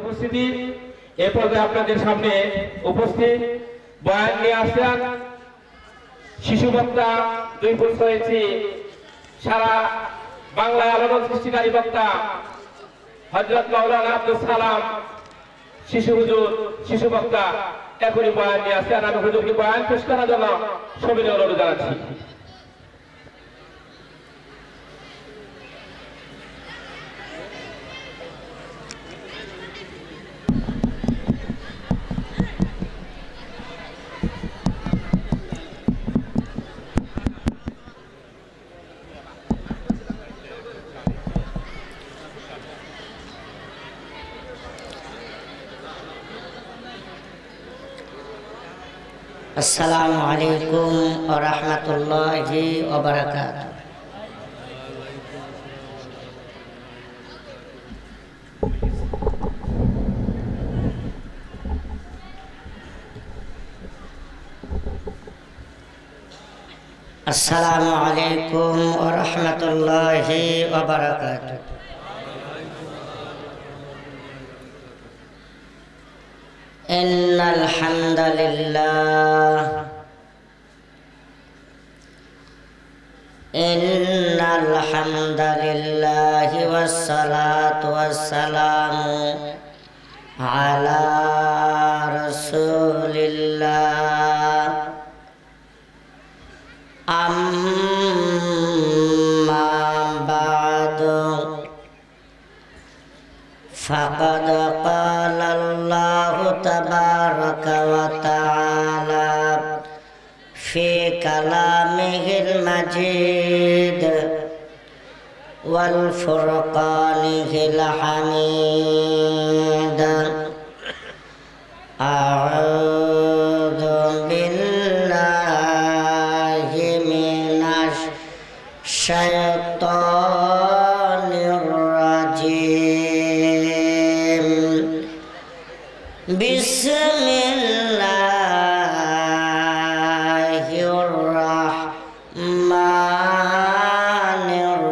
উপস্থিতি এ পর্যায়ে আপনাদের সামনে উপস্থিত বয়ান নিয়ে আসছেন শিশু বক্তা 2 বছর হয়েছে সারা বাংলায় আলোড়ন সৃষ্টিকারী বক্তা হযরত মাওলানা আব্দুল সালাম শিশু হুজুর শিশু বক্তা এখনই বয়ান নিয়ে আসছেন। আমি হুজুরকে বয়ান পেশ করার জন্য সবিনয় অনুরোধ জানাচ্ছি। अस्सलामु अलैकुम व रहमतुल्लाहि व बरकातुहू। अस्सलामु अलैकुम व रहमतुल्लाहि व बरकातुहू। इन्नल हम्दुलिल्लाह वस्सलातु वस्सलामु अला रसूलिल्लाह अम्मा बादु फ़क़द क़ाल अल्लाहु तबारक व तआला फ़ी कलामिहिल मजीद वल फ़ुरक़ानिहिल हमीद। अऊज़ु बिल्लाहि मिनश शैतानिर रजीम। बिस्मिल्लाहिर रहमानिर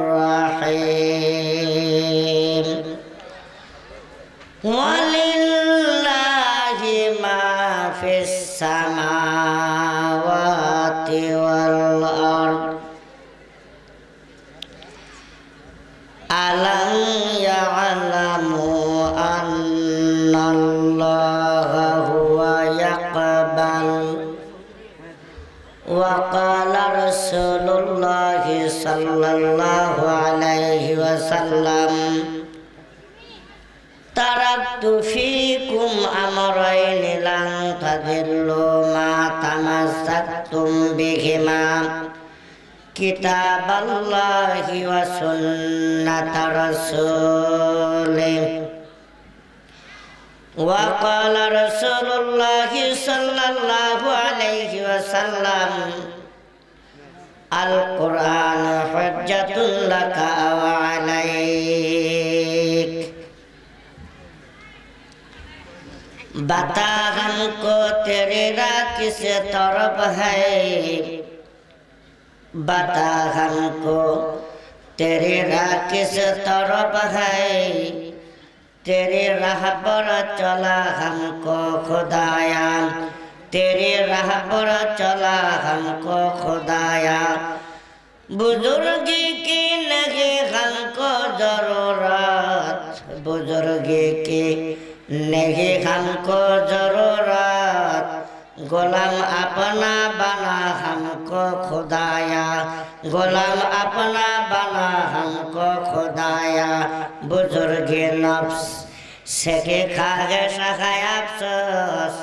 रहीम। वलिल्लाहि मा फिस समावाति वल अर्द। अलम यअलमु अन्नल्लाहा हुवा यक़बल। वक़ाल रसूलुल्लाहि सल्लल्लाहु अलैहि वसल्लम तरक्तु फ़ीकुम अमरैनि लन तदिल्लु मा तमस्सक्तुम बिहिमा किताबल्लाहि व सुन्नत रसूलिहि। वक़ाल रसूलुल्लाहि सल्लल्लाहु अलैहि वसल्लम अल कुरान हुज्जतुल लका व अलैक। बता हमको तेरी राह किस तरफ है, बता हमको तेरी राह किस तरफ है। तेरी राह पर चला हमको खुदाया, तेरी राह पर चला हमको खुदाया। बुजुर्गी की नहीं हमको जरूरत, बुजुर्गी की नहीं हमको जरूरत। गुलाम अपना बना हमको खुदाया, गुलाम अपना बना हमको खुदाया। बुजुर्गी नफ्स से के ख्वाहिश है अफसोस,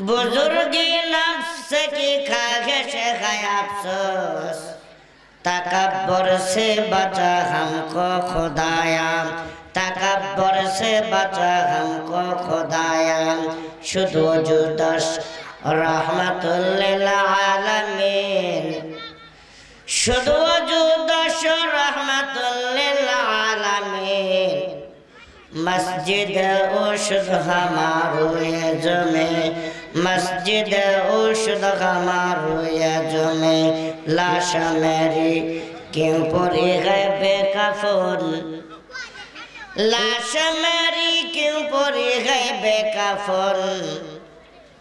बुजुर्गी नफ्स से की ख्वाहिश है अफसोस। तकब्बुर से बचा हमको खुदाया, तकब्बुर से बचा हमको खुदाया। शुद्ध वजूदश रहमतुल लिल आलमीन, शुद्ध वजूदश रहमतुल लिल आलमीन। मस्जिद उशद हमारो ये जुमे, मस्जिद उशद हमारो ये जुमे। लाश मेरी क्यों पूरी है बेकफन, लाश मेरी क्यों बेकफन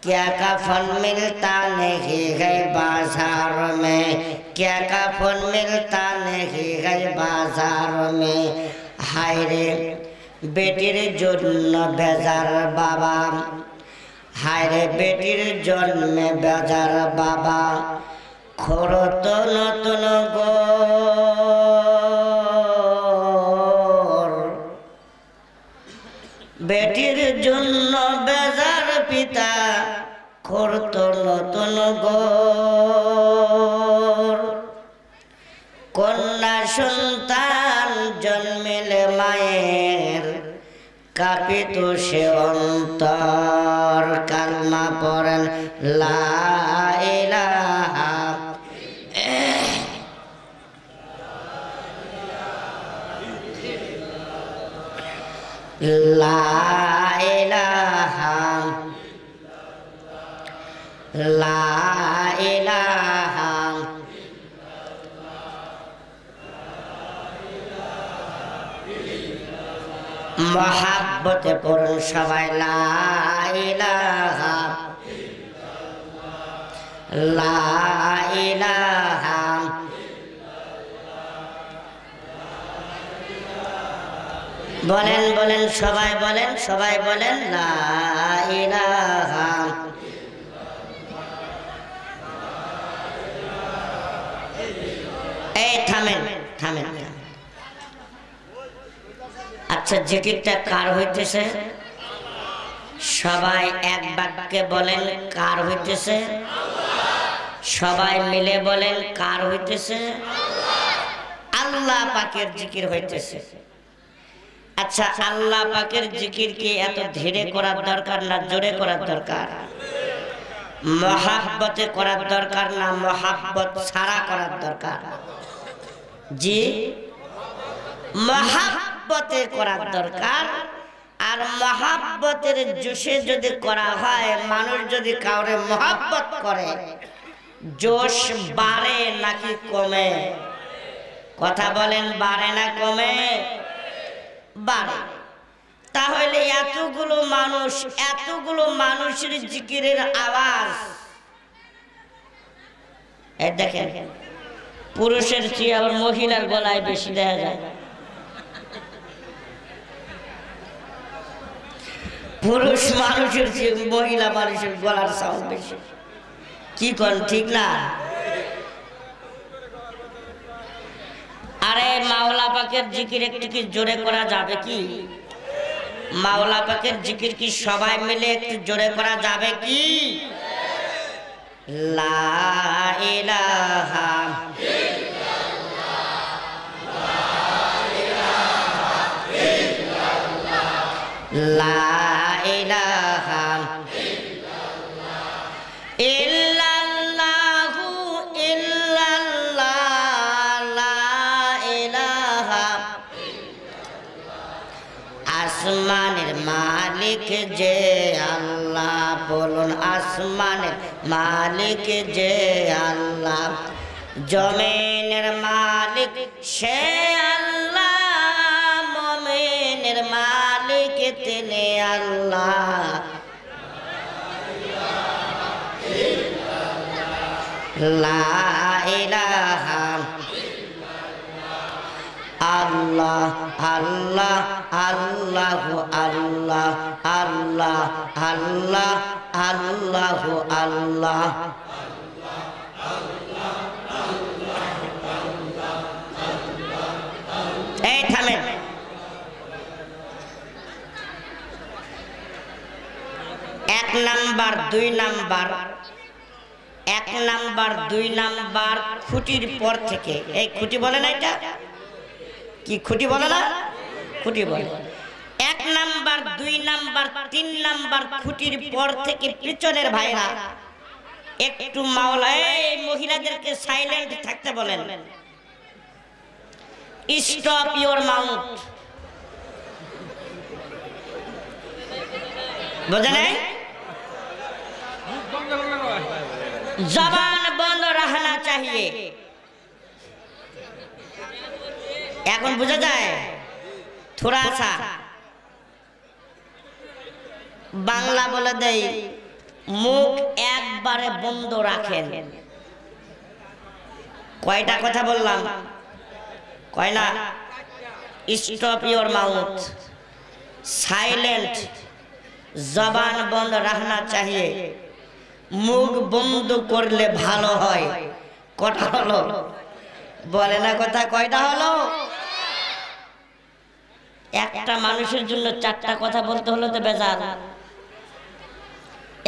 क्या कफन मिलता नहीं है बाजार में क्या कफन मिलता नहीं है बाजार में हाय रे बेटिर जन्म बेजार बाबा हाय रे बेटिर जन्म बेजार बाबा खरत नतन गोर बेटिर जन्म बेजार पिता खरत नतन गोर कन्या सन्तान जन्मिले मायेर कापित से अंतर कलमा पढ़ेन ला इलाहा ला इलाहा ला इलाहा मोहब्बत पढ़ेन सबाई ला इलाहा ला इलाहा बोलें बोलें सबाई बोलें ला इलाहा ए थामें थामें अच्छा जिकिरটা কার হইতেছে সবাই এক বাক্যে বলেন কার হইতেছে সবাই মিলে বলেন কার হইতেছে আল্লাহ পাকের জিকির হইতেছে अच्छा আল্লাহ পাকের জিকির কি এত ধীরে করার দরকার না জোরে করার দরকার মহব্বতে করার দরকার না মহব্বত ছাড়া করার দরকার জি মহব্বতে করার দরকার আর মহব্বতের জোশে যদি করা হয় মানুষ যদি কাউরে মহব্বত করে জোশ বাড়ে নাকি কমে কথা বলেন বাড়ে না কমে বাড়ে তাহলে এতগুলো মানুষের জিকিরের আওয়াজ এই দেখেন পুরুষের চেয়ে আবার মহিলার গলায় বেশি দেখা যায় পুরুষ মানুষের চেয়ে মহিলা মানুষের গলার সাউন্ড বেশি কি কোন ঠিক না আরে মাওলা পাকের জিকির একটু কি জোরে করা যাবে কি মাওলা পাকের জিকির কি সবাই মিলে একটু জোরে করা যাবে কি লা ইলাহা লা ইলাহা ইল্লাল্লাহু ইল্লাল্লাহ লা ইলাহা আসমানের মালিক যে আল্লাহ বলুন আসমানের মালিক যে আল্লাহ জমিনের মালিক সে আল্লাহ মুমিনের মালিক তিনি আল্লাহ লা ইলাহা আল্লাহ আল্লাহ আল্লাহ আল্লাহ আল্লাহ আল্লাহ আল্লাহ আল্লাহ এই থামেন এক নাম্বার দুই নাম্বার খুঁটির পর থেকে এই খুঁটি বলে না এটা কি খুঁটি বলে না খুঁটি বলে এক নাম্বার দুই নাম্বার তিন নাম্বার খুঁটির পর থেকে পিছনের ভাইরা একটু মাওলা এই মহিলাদেরকে সাইলেন্ট থাকতে বলেন স্টপ ইওর মাউথ বুঝে নাই জবান বন্ধ रहना चाहिए এখন বুঝা যায় थोड़ा सा বাংলা বলে দেই, মুখ একবারে বন্ধ রাখেন। কয়টা কথা বললাম? কয় না? স্টপ योर माउथ, साइलेंट, जबान बंद रहना चाहिए। মুখ বন্ধ করলে ভালো হয়। কটা হলো? বলে না কথা, কয়টা হলো? একটা মানুষের জন্য চারটা কথা বলতে হলো তো বেজার।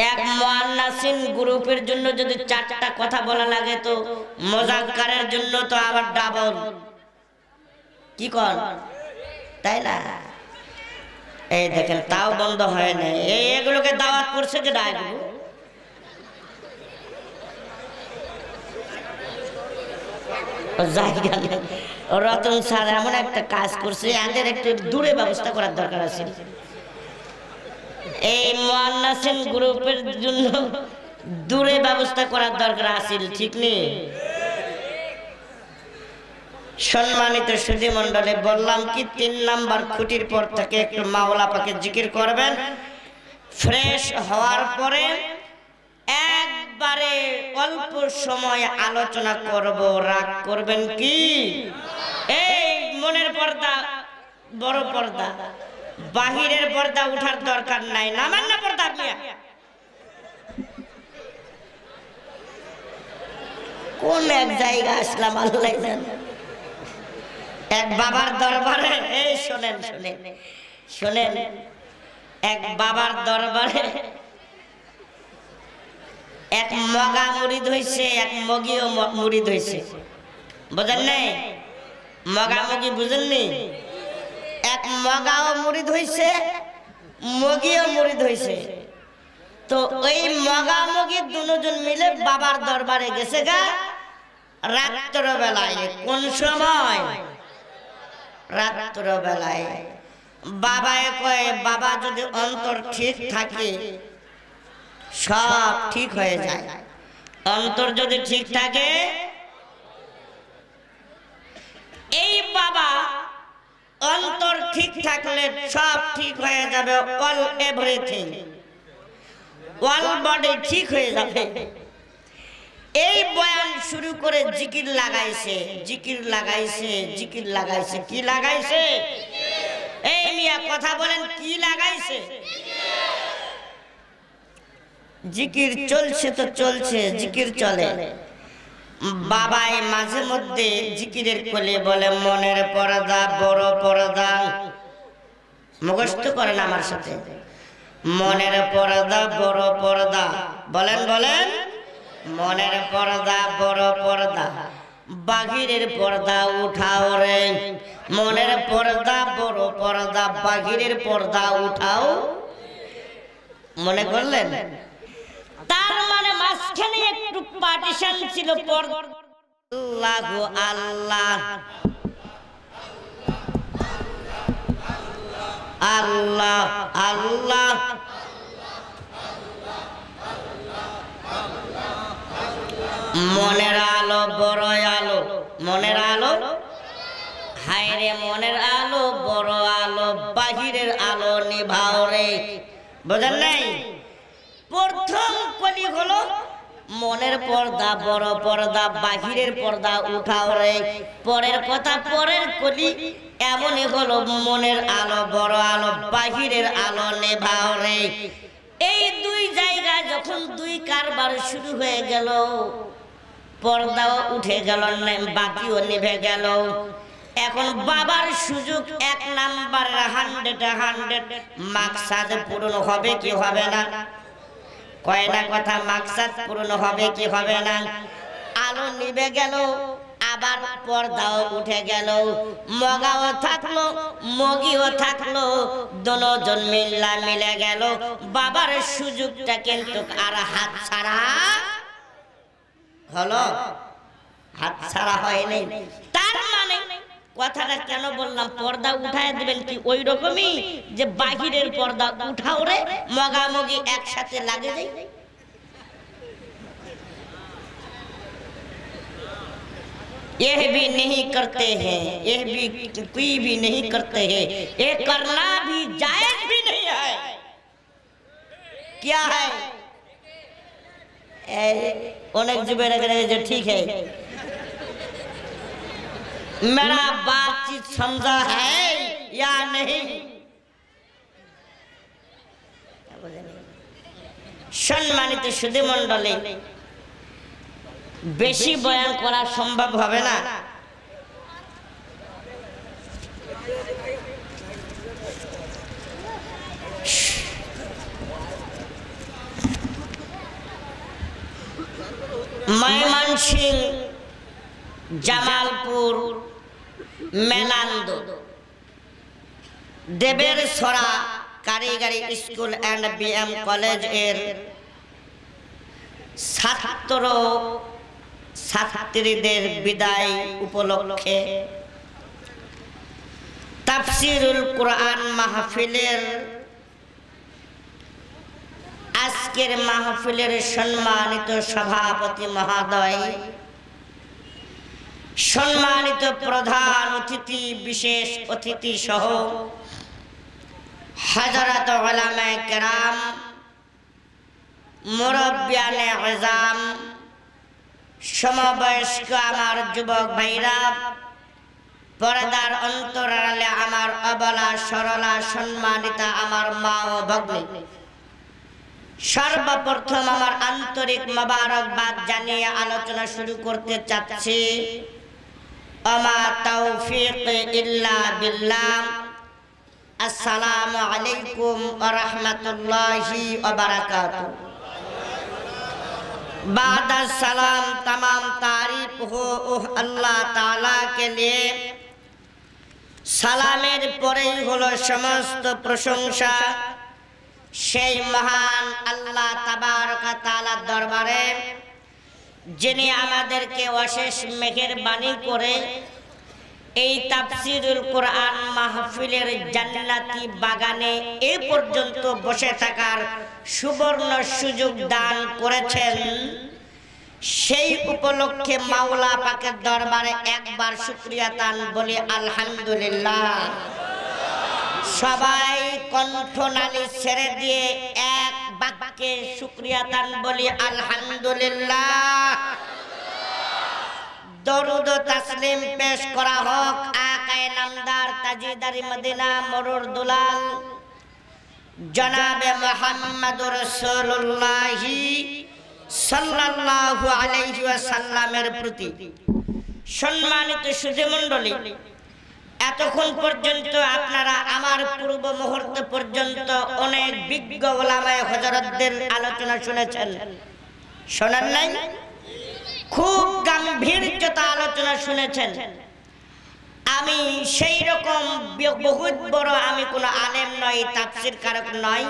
এক মুআন্নাসিন গ্রুপের জন্য যদি চারটা কথা বলা লাগে তো মুযাক্কারের জন্য তো আবার ডাবল। কি কর, তাই না? এই দেখেন তাও বন্ধ হয় না। এগুলোকে দাওয়াত করছে যে ডাকবো। জায়গা নেই। রতন স্যার এমন একটা কাজ করছে, এদের একটু দূরে ব্যবস্থা করার দরকার আছে। এই মুআন্নাসিন গ্রুপের জন্য দূরে ব্যবস্থা করার দরকার আছে, ঠিক নেই? সম্মানিত সুধী মণ্ডলী, বললাম কি 3 নাম্বার খুঁটির পর থেকে একটু মাওলা পাকে জিকির করবেন। ফ্রেশ হওয়ার পরে একবারে অল্প সময় আলোচনা করব। রাগ করবেন কি? এই মনের পর্দা বড় পর্দা, বাহিরের পর্দা উঠার দরকার নাই। নামান না পর্দা আপনি? কোন এক জায়গা আসলাম আল্লাহ জানে। এক বাবার দরবারে, এই শোনেন শোনেন শোনেন, এক বাবার দরবারে এক মগা মুরিদ হইছে, এক মগিও মুরিদ হইছে। বুঝেন নাই? মগা মগি বুঝেননি? এক মগাও মুরিদ হইছে, মগিও মুরিদ হইছে। তো ওই মগা মগি দুজন মিলে বাবার দরবারে গেছে গা রাত্র বেলায়। কোন সময়? রাত্র বেলায়। বাবায় কয়, বাবা যদি অন্তর ঠিক থাকে সব ঠিক হয়ে যায়। অন্তর যদি ঠিক থাকে, এই বাবা অন্তর ঠিক থাকলে সব ঠিক হয়ে যাবে। অল এভরিথিং, অল বডি ঠিক হয়ে যাবে। এই বয়ান শুরু করে জিকির লাগাইছে, জিকির লাগাইছে, জিকির লাগাইছে। কি লাগাইছে? এই মিয়া কথা বলেন, কি লাগাইছে? জিকির চলছে তো চলছে, জিকির চলে। বাবাই মাঝে মধ্যে জিকিরের কোলে বলে, মনের পর্দা বড় পর্দা। মুখস্থ করেন আমার সাথে, মনের পর্দা বড় পর্দা। বলেন বলেন, মনের পর্দা বড় পর্দা, বাহিরের পর্দা উঠাও রে। মনের পর্দা বড় পর্দা, বাহিরের পর্দা উঠাও। মনে করলেন? তার মানে মাঝখানে একটু পার্টিশন ছিল। আল্লাহু আল্লাহ, আল্লাহ আল্লাহ, মনের আলো বড় আলো, মনের আলো। হায় রে মনের আলো বড় আলো, বাহিরের আলো নিভাও রে। বুঝেন নাই? প্রথম কলি হলো মনের পর্দা বড় পর্দা, বাহিরের পর্দা উঠাও রে। পরের কথা, পরের কলি এমনই হলো, মনের আলো বড় আলো, বাহিরের আলো নিভাও রে। এই দুই জায়গায় যখন দুই কারবার শুরু হয়ে গেল, পর্দাও উঠে গেল, বাতিও নিভে গেল। এখন বাবার সুযোগ 1 নাম্বার 100 মাকসাদ পূরণ হবে কি হবে না? কয় না কথা, মাকসাদ পূরণ হবে কি হবে না? আলো নিভে গেল, আবার পর্দাও উঠে গেল, মগাও থাকলো, মগিও থাকলো, দুজন মিলে গেল। বাবার সুযোগটা কিন্তু আর হাত ছাড়া হলো, হাত ছাড়া হয়নি। তার মানে কথাটা কেন বললাম, পর্দা উঠায় দিবেন কি ওই রকমই যে বাহিরের পর্দা উঠাও রে, মগামগি একসাথে লাগে যায়। यह भी नहीं करते हैं, यह भी कोई भी नहीं करते हैं, ये करना भी जायज भी नहीं है। क्या है? अनेक जुबेर जो ठीक है, मेरा बातचीत समझा है या नहीं? সম্মানিত সুধী মণ্ডলী, বেশি বয়ান করা সম্ভব হবে না। ময়মনসিংহ, জামালপুর, মেলান্দ, দেবের ছড়া কারিগরি স্কুল এন্ড বিএম কলেজ এর ছাত্র ছাত্রীদের বিদায় উপলক্ষে তাফসীরুল কুরআন মাহফিলের আজকের মাহফিলের সম্মানিত সভাপতি মহোদয়, সম্মানিত প্রধান অতিথি, বিশেষ অতিথি সহ হযরত উলামায়ে কেরাম, মুরব্বিয়ানে আযম, সমবয়স্ক আমার যুবক ভাইরা, পর্দার অন্তরালে আমার অবলা সরলা সম্মানিতা আমার মা ও ভগ্নী, সর্বপ্রথম আমার আন্তরিক মোবারকবাদ জানিয়ে আলোচনা শুরু করতে চাচ্ছি। আমা তাওফীক ইল্লা বিল্লাহ। আসসালামু আলাইকুম ওয়া রাহমাতুল্লাহি ওয়া বারাকাতুহু। बाद सलाम तमाम तारीफ हो अल्लाह ताला के लिए। সালামের পরেই হলো সমস্ত প্রশংসা সেই মহান আল্লাহ তাবারক তাআলার দরবারে, যিনি আমাদেরকে অশেষ মেহেরবানি করে এই তাফসীরুল কুরআন মাহফিলের জান্নাতি বাগানে এ পর্যন্ত বসে থাকার সুবর্ণ সুযোগ দান করেছেন। সেই উপলক্ষে মাওলা পাকের দরবারে একবার শুকরিয়া দান বলি আলহামদুলিল্লাহ। সবাই কণ্ঠনালী ছেড়ে দিয়ে এক বাক্যে শুকরিয়া দান বলি আলহামদুলিল্লাহ। দরুদ ও তাসলিম পেশ করা হোক আকায়ে নামদার তাজিদারি মদিনা মরুর দুলাল জনাবে মুহাম্মদুর রাসূলুল্লাহ সাল্লাল্লাহু আলাইহি ওয়াসাল্লামের প্রতি। সম্মানিত সুধী মণ্ডলী, এতক্ষণ পর্যন্ত আপনারা আমার পূর্ব মুহূর্ত পর্যন্ত অনেক বিজ্ঞ ওলামায়ে হযরতদের আলোচনা শুনেছেন, শোনেন নাই? খুব গাম্ভীর্যতা আলোচনা শুনেছেন। আমি সেই রকম বহুত বড় আমি কোনো আলেম নই, তাফসীর কারক নই,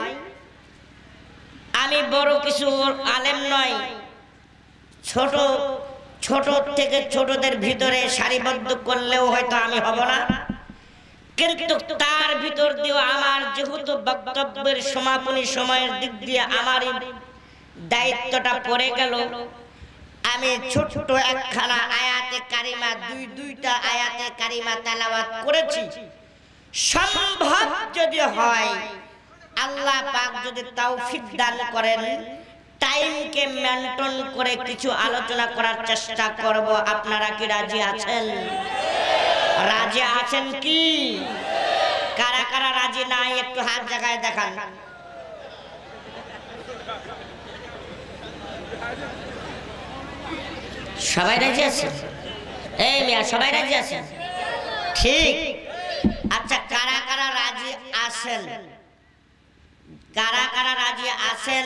আমি বড় কিছু আলেম নই। ছোট ছোট থেকে ছোটদের ভিতরে সারিবদ্ধ করলেও হয়তো আমি হব না, কিন্তু তার ভিতর দিয়েও আমার যেহেতু বক্তব্যের সমাপনী সময়ের দিক দিয়ে আমারই দায়িত্বটা পড়ে গেল, আমি ছোট্ট একখানা আয়াতে কারিমা দুইটা আয়াতে কারিমা তেলাওয়াত করেছি। সম্ভব যদি হয়, আল্লাহ পাক যদি তৌফিক দান করেন, টাইমকে মেনটেন করে কিছু আলোচনা করার চেষ্টা করব। আপনারা কি রাজি আছেন? রাজি আছেন কি? কারা কারা রাজি নাই একটু হাত জায়গায় দেখান। সবাই রাজি আছেন? এই মিয়া, সবাই রাজি আছেন? ঠিক। আচ্ছা, কারা কারা রাজি আছেন? কারা কারা রাজি আছেন?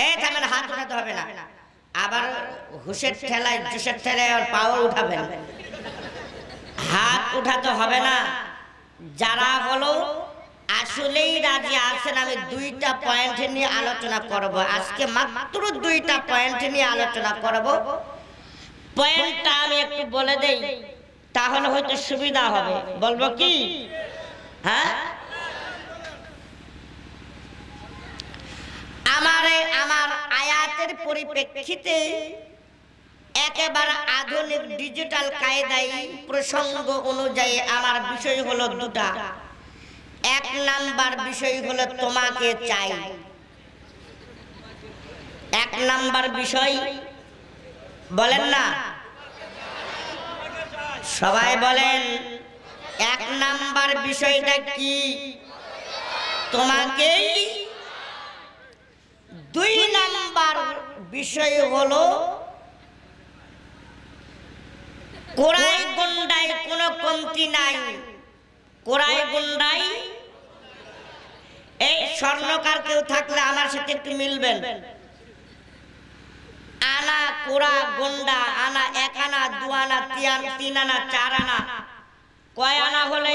এই থামেন, হাত উঠাতে হবে না। আবার হুশের ঠেলায় জুসের ঠেলায় আর পাও উঠাবেন, হাত উঠাতে হবে না। যারা হলো আসলেই রাজি আছেন, আমি দুইটা পয়েন্ট নিয়ে আলোচনা করব আজকে, মাত্র দুইটা পয়েন্ট নিয়ে আলোচনা করব। পয়েন্টটা আমি একটু বলে দেই, তাহলে হয়তো সুবিধা হবে। বলবো কি? হ্যাঁ, আমার আয়াতের পরিপ্রেক্ষিতে একেবারে আধুনিক ডিজিটাল কায়দায় প্রসঙ্গ অনুযায়ী আমার বিষয় হলো দুটা। এক নাম্বার বিষয় হলো তোমাকে চাই। এক নাম্বার বিষয় বলেন না, সবাই বলেন এক নাম্বার বিষয়টা কি? তোমাকেই। দুই নাম্বার বিষয় হলো কোরাই গুন্ডায় কোনো কমতি নাই। কোরাই গুন্ডায় এই স্বর্ণকার কেউ থাকলে আমার সাথে একটু মিলবেন। আনা কোরা গুন্ডা, আনা এক আনা, দু আনা, তিন আনা, চার আনা, কয় আনা হলে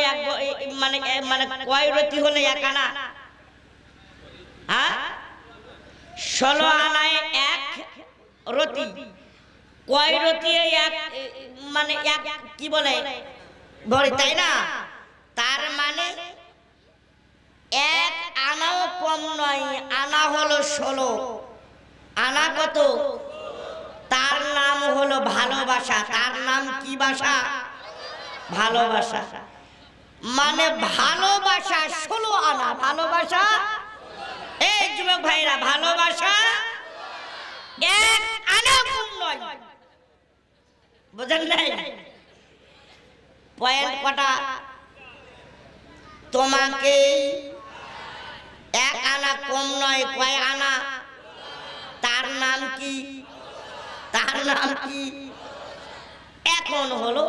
মানে কয় রতি হলে এক আনা? হ্যাঁ, 16 আনায় এক রতি। কয় রতি এক মানে এক কি বলে ভরি, তাই না? তার মানে এক আনাও কম নয়, আনা হলো 16। আনা কত? তার নাম হলো ভালোবাসা। তার নাম কি ভাষা? ভালোবাসা। মানে ভালোবাসা 16 আনা। ভালোবাসা, এই যুবক ভাইরা, ভালোবাসা এক আনা কম নয়। বুঝেন নাই? পয়েন্ট কটা? তোমাকে এক আনা কম নয়, কয় আনা? তার নাম কি? তার নাম কি? এখন হলো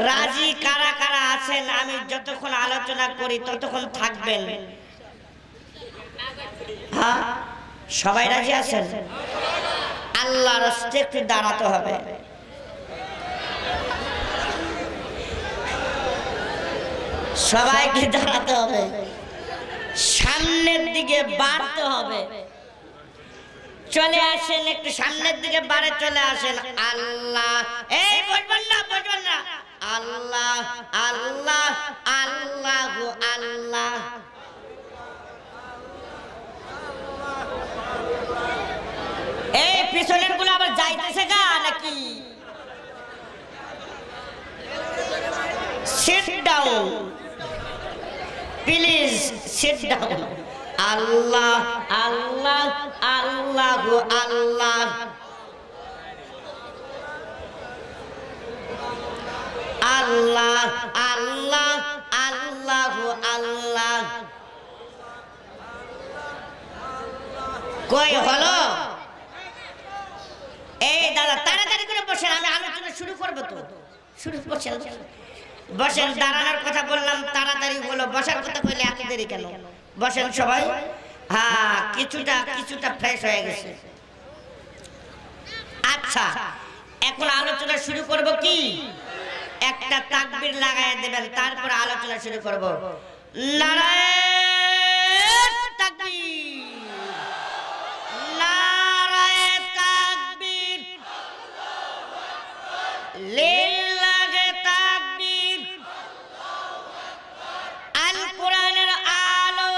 রাজি কারা কারা আছেন? আমি যতক্ষণ আলোচনা করি ততক্ষণ থাকবেন। হ্যাঁ, সবাই রাজি আছেন? আল্লাহর রাস্তায় একটু দাঁড়াতে হবে। সবাইকে দাঁড়াতে হবে, সামনের দিকে বাড়তে হবে। চলে আসেন, একটু সামনের দিকে বাড়ে চলে আসেন। আল্লাহ, এই বলবেন না, বলবেন না। আল্লাহ আল্লাহ আল্লাহ আল্লাহ। এই পিছনের গুলো আবার যাইতেছে গা নাকি? Sit down please, sit down. আল্লাহ আল্লাহ আল্লাহ আল্লাহ। আল্লাহ আল্লাহ আল্লাহ আল্লাহ। কই হলো? এই দাদা তাড়াতাড়ি করে বসেন, আমি আলোচনা শুরু করবো তো। শুরু করছেন, বসেন। দাঁড়ানোর কথা বললাম, তাড়াতাড়ি হলো। বসার কথা বললে এত দেরি কেন? বসেন সবাই। হ্যাঁ, কিছুটা ফ্রেশ হয়ে গেছে। আচ্ছা, এখন আলোচনা শুরু করব। কি একটা তাকবীর লাগায় দেবেন, তারপর আলোচনা শুরু করব। নারায়ে তাকবীর, নারায়ে তাকবীর, লিল্লাহি তাকবীর। আল কোরআনের আলো,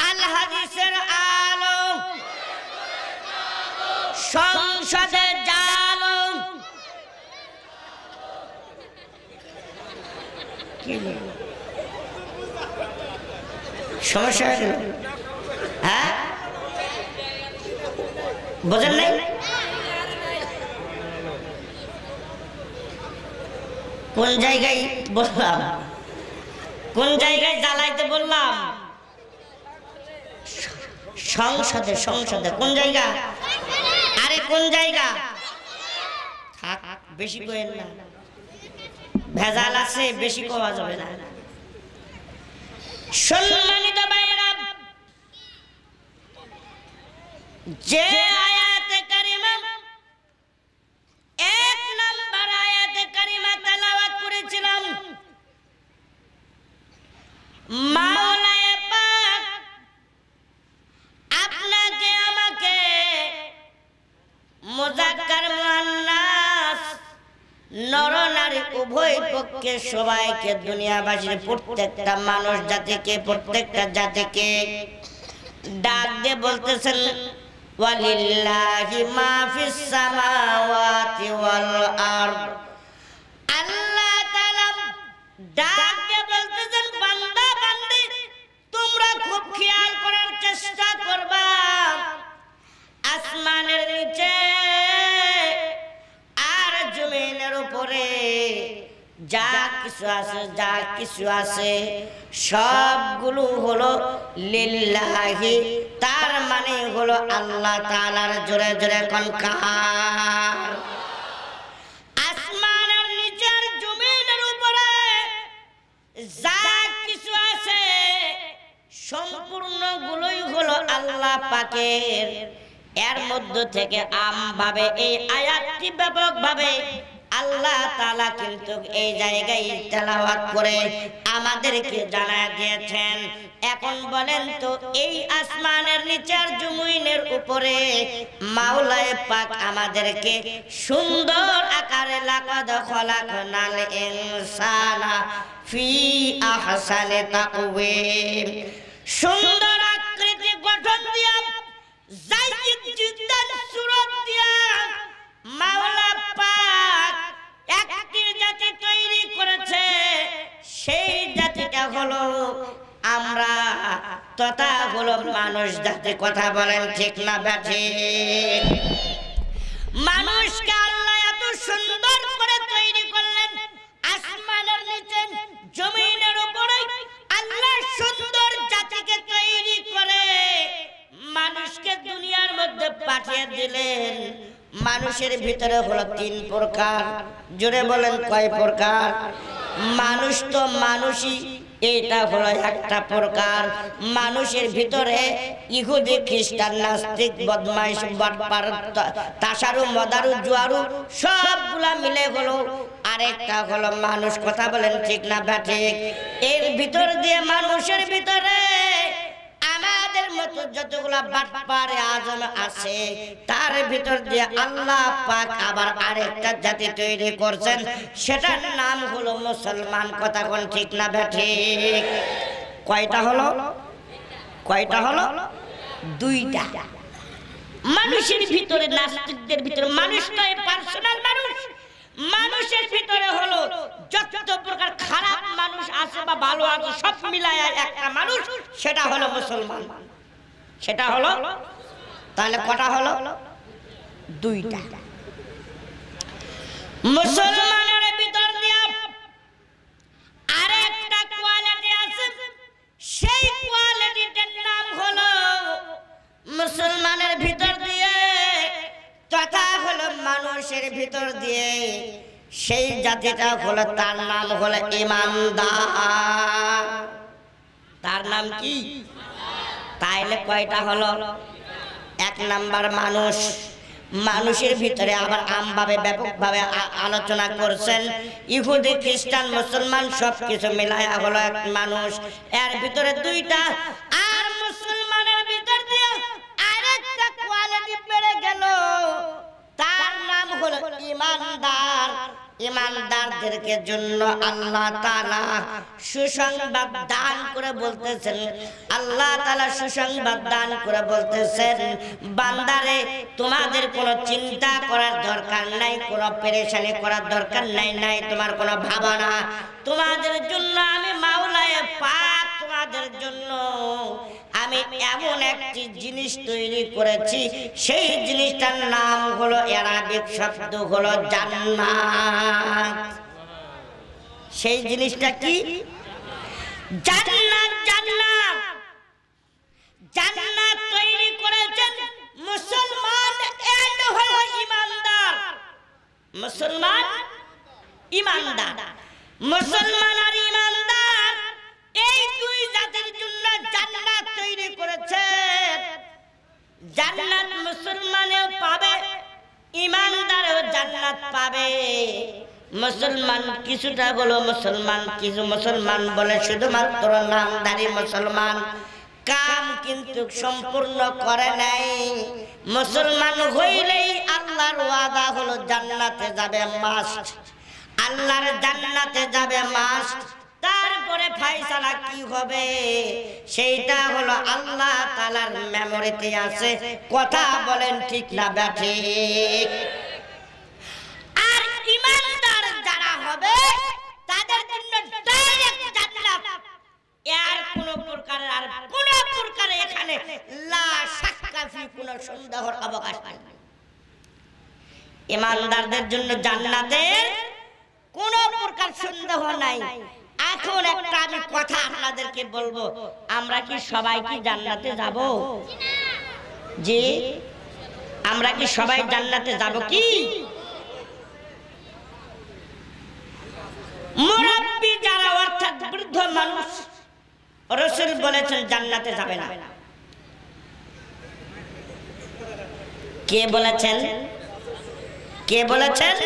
আল হাদিসের আলো, সংসদে জালো। সমস্যা হয়ে গেল? হ্যাঁ, বোঝেন নাই? কোন জায়গায় বললাম? কোন জায়গায় জ্বালাইতে বললাম? সংসদে। সংসদে কোন জায়গা? আরে কোন জায়গা? থাক, বেশি কইেন না, ভেজাল আছে, বেশি কোয়া যাবে না। সম্মানিত ভাইরা, যে আয়াতে কারিমা, এক নাম্বার আয়াতে কারিমা তেলাওয়াত করেছিলাম, মাওলানা পাক আপনাকে আমাকে মুযাক্কার মুআন্নাস নর নারী উভয় পক্ষে সবাইকে, দুনিয়াবাসীর প্রত্যেকটা মানুষ জাতিকে, প্রত্যেকটা জাতিকে ডাক দিয়ে বলতেছেন, ওয়ালিল্লাহি মা ফিস সামাওয়াতি ওয়াল আরদ। আল্লাহ তাআলা ডাক দিয়ে বলতেছেন, বান্দা বান্দি তোমরা খুব খেয়াল করার চেষ্টা করবে। কিছু আছে, যা কিছু আছে সবগুলো হলো লিল্লাহি, তার মানে হলো আল্লাহ তাআলার। জোরে জোরে কোন কার? আসমানের নিচের জমিনের উপরে যা কিছু আছে সম্পূর্ণ গুলোই হলো আল্লাহ পাকের। এর মধ্য থেকে আমভাবে এই আয়াতটি ব্যাপকভাবে আল্লাহ তাআলা কিন্তু এই জায়গায় তেলাওয়াত করে আমাদেরকে জানায় দিয়েছেন। এখন বলেন তো, এই আসমানের নিচের জমিনের উপরে মাওলায়ে পাক আমাদেরকে সুন্দর আকারে লাকাদ খলাকনাল ইনসানা ফি আহসানি তাকওয়িম, সুন্দর আকৃতি গঠন দিয়া, জাইদ জিদ্দান সুরত দিয়া মাওলা পাক একটি জাতি তৈরি করেছে। সেই জাতিটা হলো আমরা, তথা হলো মানুষ জাতি। কথা বলেন ঠিক না ব্যাঠিক? মানুষকে আল্লাহ এত সুন্দর করে তৈরি করলেন, আসমানের নিচে জমিনের উপরে আল্লাহ সুন্দর জাতিকে তৈরি করে মানুষকে দুনিয়ার মধ্যে পাঠিয়ে দিলেন। মানুষের ভিতরে হলো 3 প্রকার। জোরে বলেন কয় প্রকার? মানুষ তো মানুষই, এটা হলো একটা প্রকার। মানুষের ভিতরে ইহুদি, খ্রিস্টান, নাস্তিক, বদমাইশ, বাটপার, তাসারু, মদারু, জুয়ারু সবগুলা মিলে হলো আরেকটা হলো মানুষ। কথা বলেন ঠিক না ব্যাঠিক? এর ভিতর দিয়ে মানুষের ভিতরে আমাদের মতো যতগুলা বাটপার আজম আছে, তার ভিতর দিয়ে আল্লাহ পাক আবার আরেকটা জাতি তৈরি করছেন, সেটার নাম হলো মুসলমান। কথা কোন ঠিক না ব্যাঠিক? কয়টা হলো? কয়টা হলো? 2টা। মানুষের ভিতরে, নাস্তিকদের ভিতরে, মানুষ নয়, পার্সোনাল মানুষ। মানুষের ভিতরে হলো যত প্রকার খারাপ মানুষ আছে বা ভালো আছে সব মিলায় একটা মানুষ, সেটা হলো মুসলমান। সেটা হলো, তাহলে কটা হলো? 2টা। মুসলমানের ভিতর দিয়ে আরেকটা কোয়ালিটি আছে, সেই কোয়ালিটিটার নাম হলো মুসলমানের ভিতর দিয়ে তথা হলো মানুষের ভিতর দিয়ে সেই জাতিটা হলো, তার নাম হলো ঈমানদার। তার নাম কি? তাইলে কয়টা হলো? 1 নাম্বার মানুষ। মানুষের ভিতরে আবার আমভাবে ব্যাপকভাবে আলোচনা করছেন, ইহুদি, খ্রিস্টান, মুসলমান সবকিছু মিলায়া হলো এক মানুষ। এর ভিতরে 2টা। আর মুসলমানের ভিতর দিয়ে আরেকটা কোয়ালিটি বেড়ে গেল, তার নাম হলো ঈমানদার। ঈমানদারদেরকে জন্য আল্লাহ তাআলা সুসংবাদ দান করে বলতেছেন, আল্লাহ তাআলা সুসংবাদ দান করে বলতেছেন, বান্দারে তোমাদের কোনো চিন্তা করার দরকার নাই, কোনো পেরেশানি করার দরকার নাই, তোমার কোনো ভাবনা। তোমাদের জন্য আমি মাওলায়ে পাক তোমাদের জন্য আমি এমন একটি জিনিস তৈরি করেছি, সেই জিনিসটার নাম হলো, আরবিক শব্দ হলো জান্নাত। সেই জিনিসটা কি? জান্নাত। জান্নাত, জান্নাত তৈরি করেছেন মুসলমান এন্ড হলো ঈমানদার। মুসলমান, ঈমানদার। মুসলমান আর ঈমানদার এই 2 জাতির জন্য জান্নাত তৈরি করেছেন। জান্নাত মুসলমানও পাবে, ঈমানদারও জান্নাত পাবে। মুসলমান কিছুটা হলো মুসলমান, কিছু মুসলমান বলে শুধুমাত্র নামধারী মুসলমান, কাম কিন্তু সম্পূর্ণ করে নাই। মুসলমান হইলেই আল্লাহর ওয়াদা হলো জান্নাতে যাবে মাস্ট, আল্লাহর জান্নাতে যাবে মাস্ট। তারপরে ফয়সালা কি হবে সেইটা হলো আল্লাহ তাআলার মেমোরিতে আছে। কথা বলেন ঠিক না ব্যাঠিক? আর ঈমানদার যারা হবে তাদের জন্য ডাইরেক্ট জান্নাত। এর কোন প্রকার এখানে লা শাক্কা ফি কোন সন্দেহের অবকাশ নাই। ঈমানদারদের জন্য জান্নাতের কোনো প্রকার সন্দেহ নাই। এখন একটা আমি কথা আপনাদেরকে বলবো, আমরা কি সবাই কি জান্নাতে যাব? জি, আমরা কি সবাই জান্নাতে যাব? কি মুরব্বি যারা অর্থাৎ বৃদ্ধ মানুষ, রাসূল বলেছেন জান্নাতে যাবে না। কে বলেছেন? কে বলেছেন?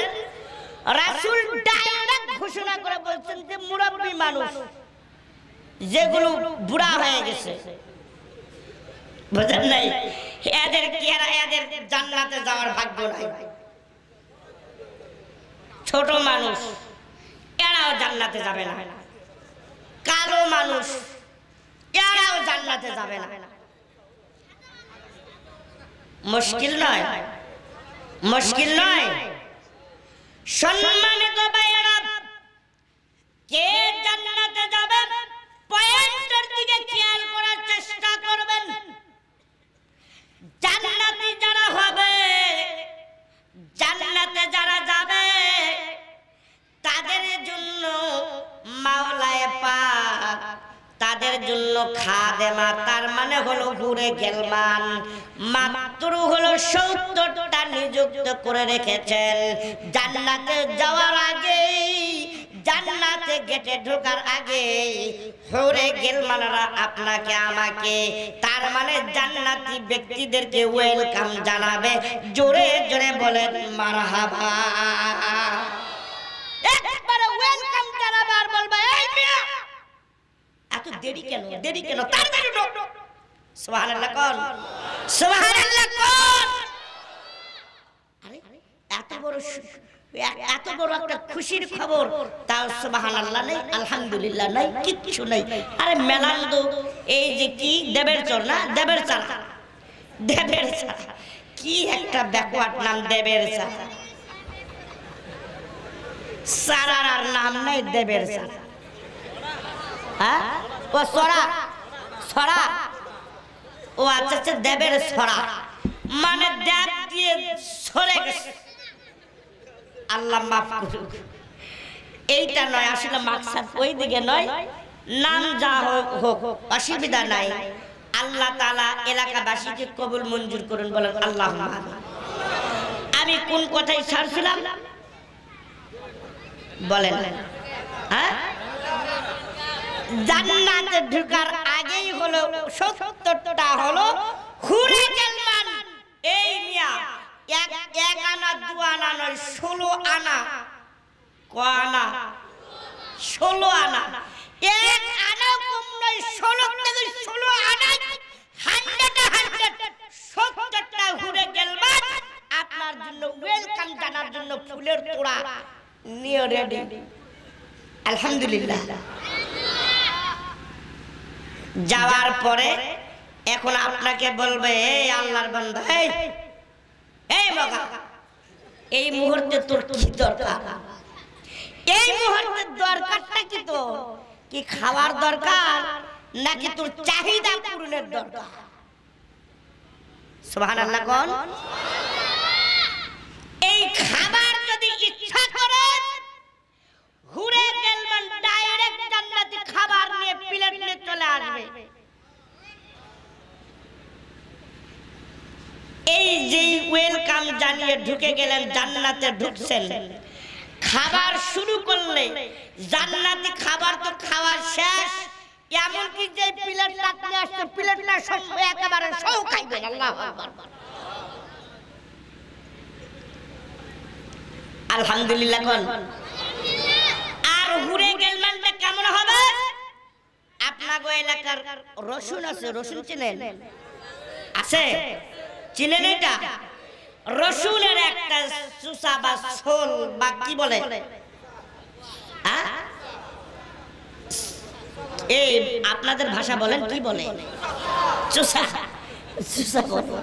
রাসূল ডাইরেক্ট ঘোষণা করে বলছেন যে মুরব্বি মানুষ যেগুলো বুড়া হয়ে গেছে, বুঝেন নাই, এদের জান্নাতে যাওয়ার ভাগ্য নাই। ছোট মানুষ এরাও জান্নাতে যাবে না, কালো মানুষ এরাও জান্নাতে যাবে না। মুশকিল নয়, মুশকিল নয়। সম্মানিত ভাইয়েরা, কে জান্নাতে যাবে পয়েন্টের দিকে খেয়াল করার চেষ্টা করবেন। জান্নাতি যারা হবে, জান্নাতে যারা যাবে, তাদের জন্য মাওলায়ে পাক তাদের জন্য খাদেমা, তার মানে হলো হুরে গেলমান, মাত্র হলো 70টা নিযুক্ত করে রেখেছেন। জান্নাতে যাওয়ার আগে, জান্নাতে গেটে ঢোকার আগে হুরে গেলমানরা আপনাকে আমাকে, তার মানে জান্নাতি ব্যক্তিদেরকে ওয়েলকাম জানাবে। জোরে জোরে বলেন মারহাবা। একবারে ওয়েলকাম জানাবে আর বলবে এই মিয়া এত দেরি কেন, দেরি কেন, তাড়াতাড়ি ঢোক। সুবহানাল্লাহ কোন, সুবহানাল্লাহ কোন। আরে এত বড় একটা খুশির খবর, তাও সুবহানাল্লাহ নাই, আলহামদুলিল্লাহ নাই, কিচ্ছু নাই। আরে মেলান্দ এই যে কি দেবের চর না, দেবের চারা, দেবের চারা, কি একটা ব্যাকওয়ার্ড নাম দেবের চারা। সারার নাম নাই দেবের চারা। হ্যাঁ ও সরা, সরা, ও আচ্ছা আচ্ছা দেবের সরা, মানে দেব দিয়ে সরে গেছে। আল্লাহ মাফ করুক, এইটা নয় আসলে মাকসাদ, ওই দিকে নয়। নাম যা হোক অসুবিধা নাই। আল্লাহ তাআলা এলাকাবাসীকে কবুল মঞ্জুর করুন, বলেন আল্লাহুম্মা আমিন। আমি কোন কথাই ছাড়ছিলাম বলেন? হ্যাঁ, জান্নাতে ঢোকার আগেই হলো 70টা হলো হুরে গেলমান। এই মিয়া এক আনা দু আনা নয়, 16 আনা। ক আনা? 16 আনা। এক আনা কম নয়, 16 থেকে 16 আনা, 100টা হুরে গেলমান আপনার জন্য ওয়েলকাম জানার জন্য ফুলের তোড়া নিয়ে রেডি। আলহামদুলিল্লাহ। যাওয়ার পরে এখন আপনাকে বলবে এই আল্লাহর বান্দা, এই মগা, এই মুহূর্তে তোর কি দরকার? এই মুহূর্তে দরকারটা কি? তোর কি খাওয়ার দরকার নাকি তোর চাহিদা পূরণের দরকার? সুবহানাল্লাহ কোন। এই খাবার যদি ইচ্ছা করে হুরে গেলমান ডাইরেক্ট জান্নাতি খাবার নিয়ে প্লেট নিয়ে চলে আসবে। এই যে ওয়েলকাম জানিয়ে ঢুকে গেলেন, জান্নাতে ঢুকছেন, খাবার শুরু করলে জান্নাতি খাবার তো খাওয়া শেষ, এমনকি যে প্লেটটা নিয়ে আসছে প্লেটটা সব একেবারে সব খাইবেন। আল্লাহু আকবার। আলহামদুলিল্লাহ কোন। আর হুরে গেলমানটা কেমন হবে? আপনাগো এলাকার রসুন আছে, রসুন চিনেন? আছে, চিনেন? এটা রসুনের একটা চুষা বা ছোল বা কি বলে, এই আপনাদের ভাষা বলেন কি বলে? চুষা, চুষা বলে।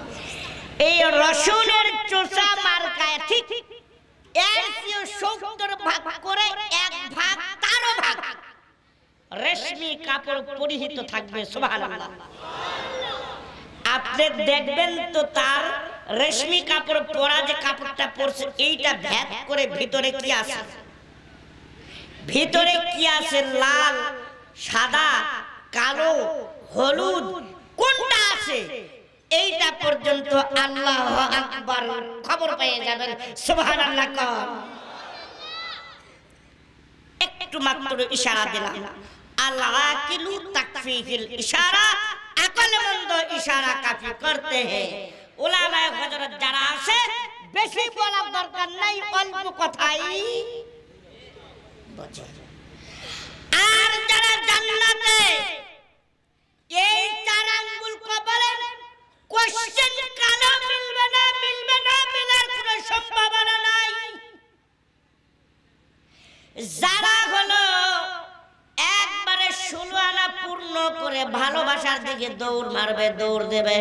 এই রসুনের চুষা মার্কায় ঠিক 70 ভাগ করে এক ভাগ, তারও ভাগ রেশমি কাপড় পরিহিত থাকবে। সুবহানাল্লাহ। আপনি দেখবেন তো তার রেশমি কাপড় পরা যে কাপড়টা পরছে, এইটা ভেদ করে ভিতরে কি আছে? ভিতরে কি আছে লাল সাদা কালো হলুদ কোনটা আছে এইটা পর্যন্ত আল্লাহু আকবার খবর পেয়ে যাবেন সুবহানাল্লাহ কোন একটু মাত্র ইশারা দিলাম আল্লাহ কিলু তাকফিহিল ইশারা আকলমন্দ ইশারা কাফি করতে हैं উলামায়ে হযরত যারা আছে বেশি বলার দরকার নাই অল্প কথাই বোঝে আর যারা জান্নাতে এই চার আঙ্গুল কবরে কোশ্চেন কালো মিলবে না মিলার কোনো সম্ভাবনা নাই যারা হলো একবারে 16 আনা পূর্ণ করে ভালোবাসার দিকে দৌড় মারবে দৌড় দেবে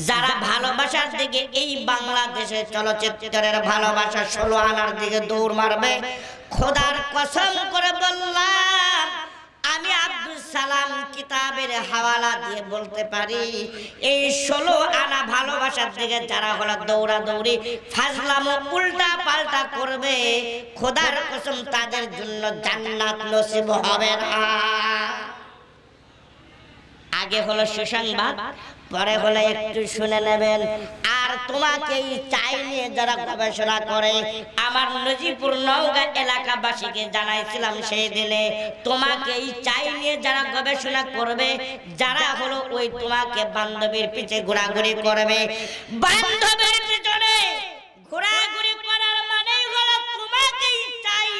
যারা ভালোবাসার দিকে এই বাংলাদেশে চলচ্চিত্রের ভালোবাসা 16 আনার দিকে দৌড় মারবে খোদার কসম করে বললাম আমি আব্দুল সালাম কিতাবের হাওয়ালা দিয়ে বলতে পারি এই 16 আনা ভালোবাসার দিকে যারা হলো দৌড়াদৌড়ি ফাজলামো উল্টা পাল্টা করবে খোদার কসম তাদের জন্য জান্নাত নসিব হবে না আগে হলো সুসংবাদ পরে হলো একটু শুনে নেবেন আর তোমাকে চাই নিয়ে যারা গবেষণা করে আমার নজিপুর নওগাঁ এলাকাবাসীকে জানাইছিলাম সেই দিনে তোমাকে চাই নিয়ে যারা গবেষণা করবে যারা হলো ওই তোমাকে বান্ধবীর পিছে ঘোরাঘুরি করবে বান্ধবীর পিছনে ঘোরাঘুরি করার মানেই হলো তোমাকেই চাই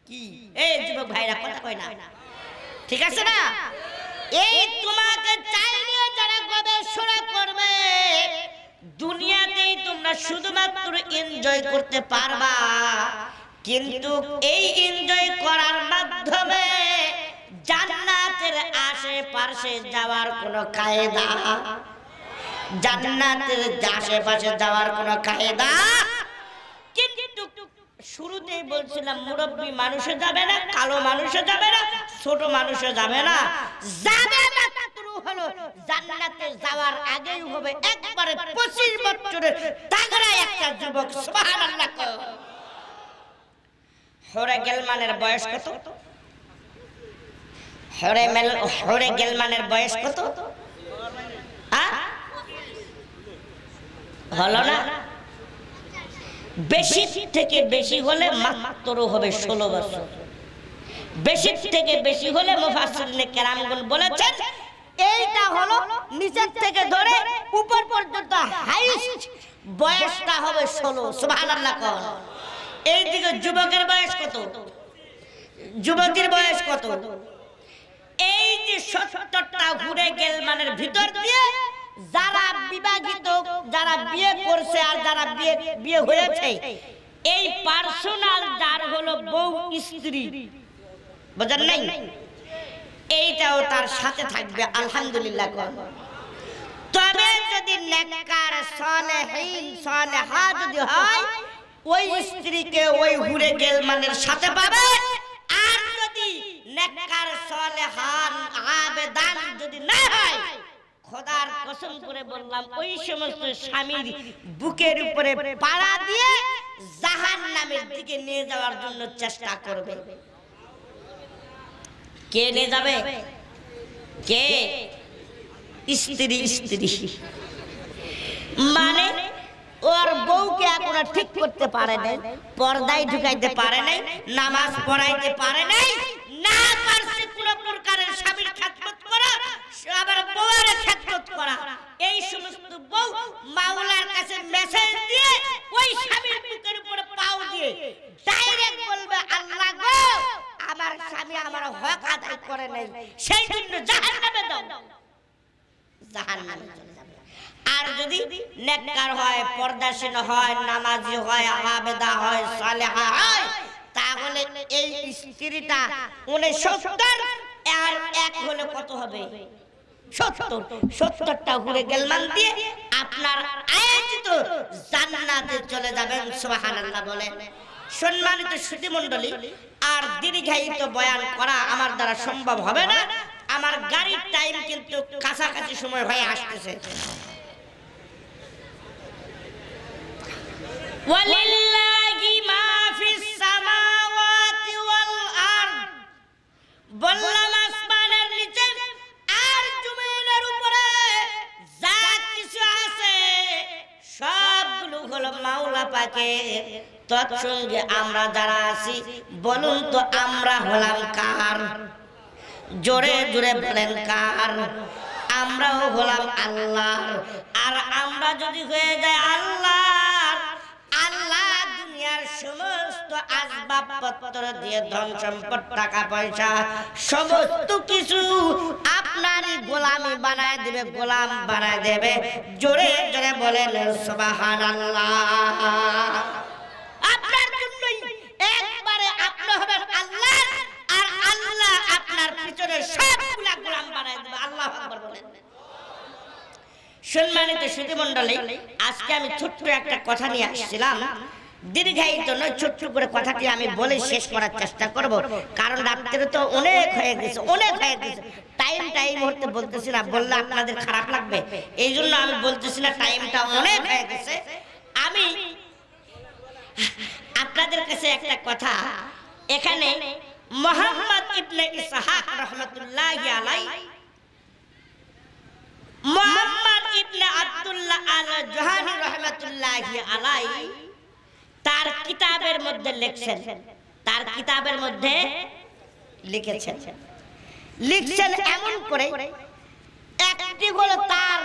কি এই যুবক ভাইরা কথা কয় না ঠিক আছে না এই তোমাকে চাই নিয়ে যারা গবেষণা করবে দুনিয়াতেই তোমরা শুধুমাত্র এনজয় করতে পারবা কিন্তু এই এনজয় করার মাধ্যমে জান্নাতের আশেপাশে যাওয়ার কোনো কায়দা জান্নাতের আশেপাশে যাওয়ার কোনো কায়দা কিন্তু শুরুতেই বলছিলাম মুরব্বী মানুষে যাবে না কালো মানুষে যাবে না ছোট মানুষে যাবে না যাবে মাত্র হলো জান্নাতে যাওয়ার আগেই হবে একবারে 25 বছরের তাগড়া একটা যুবক সুবহানাল্লাহ হরে গেলমানের বয়স কত হরে গেলমানের বয়স কত হলো না বেশি থেকে বেশি হলে মাত্র হবে 16 বছর বেশি থেকে বেশি হলে মুফাসসিরিনে কেরামগণ বলেছেন এইটা হলো নিচের থেকে ধরে উপর পর্যন্ত হাইস্ট বয়সটা হবে 16 সুবহানাল্লাহ কোন এইদিকে যুবকের বয়স কত যুবতীর বয়স কত এই যে 70টা ঘুরে গেলমানের ভিতর দিয়ে যারা বিবাহিত যারা বিয়ে করছে আর যারা বিয়ে হয়েছে এই পার্সোনাল যার হলো বউ স্ত্রী বুঝেন নাই এইটাও তার সাথে থাকবে আলহামদুলিল্লাহ তবে যদি নেককার সালেহীন সালেহা যদি হয় ওই স্ত্রীকে ওই হুরে গেলমানের সাথে পাবে আর যদি নেককার সালেহান আবেদান যদি না হয় খোদার কসম করে বললাম ওই সমস্ত স্বামীর বুকের উপরে পাড়া দিয়ে জাহান্নামের দিকে নিয়ে যাওয়ার জন্য চেষ্টা করবে কে নিয়ে যাবে কে স্ত্রী মানে ওর বউকে এখন ঠিক করতে পারে নাই পর্দায় ঢুকাইতে পারে নাই নামাজ পড়াইতে পারে নাই না পারছে কোন প্রকারের স্বামীর খেদমত করা আবার বউয়ের খেদমত করা এই সমস্ত বউ মাওলার কাছে মেসেজ দিয়ে ওই স্বামীর বুকের উপরে পাও দিয়ে ডাইরেক্ট বলবে আল্লাহ গো আমার স্বামী আমার হক আদায় করে নাই সেই জন্য জাহান্নামে দাও জাহান্নামে চলে যাবে আর যদি নেককার হয় পর্দাশীল হয় নামাজি হয় আবেদা হয় সালেহা হয় তাহলে এই স্ত্রীটা 69 আর এক হলে কত হবে 70টা ঘুরে গেলমান দিয়ে আপনার আয়াতিত জান্নাতে চলে যাবেন সুবহানাল্লাহ বলেন সম্মানিত সুধী মণ্ডলী আর দীর্ঘায়িত বয়ান করা আমার দ্বারা সম্ভব হবে না আমার গাড়ির টাইম কিন্তু কাছাকাছি সময় হয়ে আসতেছে ওয়ালিল্লাহি মা ফিস সামা বললাম আসমানের নিচে আর জমিনের উপরে যা কিছু আছে সবগুলো হলো মাওলা পাকের। তৎসঙ্গে আমরা যারা আছি বলুন তো আমরা হলাম কার? জোরে জোরে বলেন কার? আমরাও হলাম আল্লাহর। আর আমরা যদি হয়ে যায় আল্লাহর, আল্লাহ দুনিয়ার সমস্ত আসবাবপত্র দিয়ে ধন সম্পদ টাকা পয়সা সমস্ত কিছু আপনারই গোলামি বানায় দেবে, গোলাম বানায় দেবে। জোরে জোরে বলেন সুবহানাল্লাহ। আপনার জন্যই একবারে আপনি হবেন আল্লাহ, আর আল্লাহ আপনার পিছনে সবগুলা গোলাম বানায় দেবে। আল্লাহু আকবার বলেন। সম্মানিত সুধীমণ্ডলী, আজকে আমি ছোট্ট একটা কথা নিয়ে আসছিলাম। দীর্ঘায়িত নয়, ছোট্ট করে কথাটি আমি বলে শেষ করার চেষ্টা করব, কারণ রাত্রে তো অনেক হয়ে গেছে, অনেক হয়ে গেছে। টাইমটা এই মুহূর্তে বলতেছি না, বললে আপনাদের খারাপ লাগবে, এই জন্য আমি বলতেছি না। টাইমটা অনেক হয়ে গেছে। আমি আপনাদের কাছে একটা কথা, এখানে মুহাম্মদ ইবনে ইসহাক রাহমাতুল্লাহি আলাইহি, মুহাম্মদ ইবনে আব্দুল্লাহ আল-জুহানি রাহমাতুল্লাহি আলাইহি তার কিতাবের মধ্যে লিখছেন, তার কিতাবের মধ্যে লিখছেন এমন করে, একটি হলো তার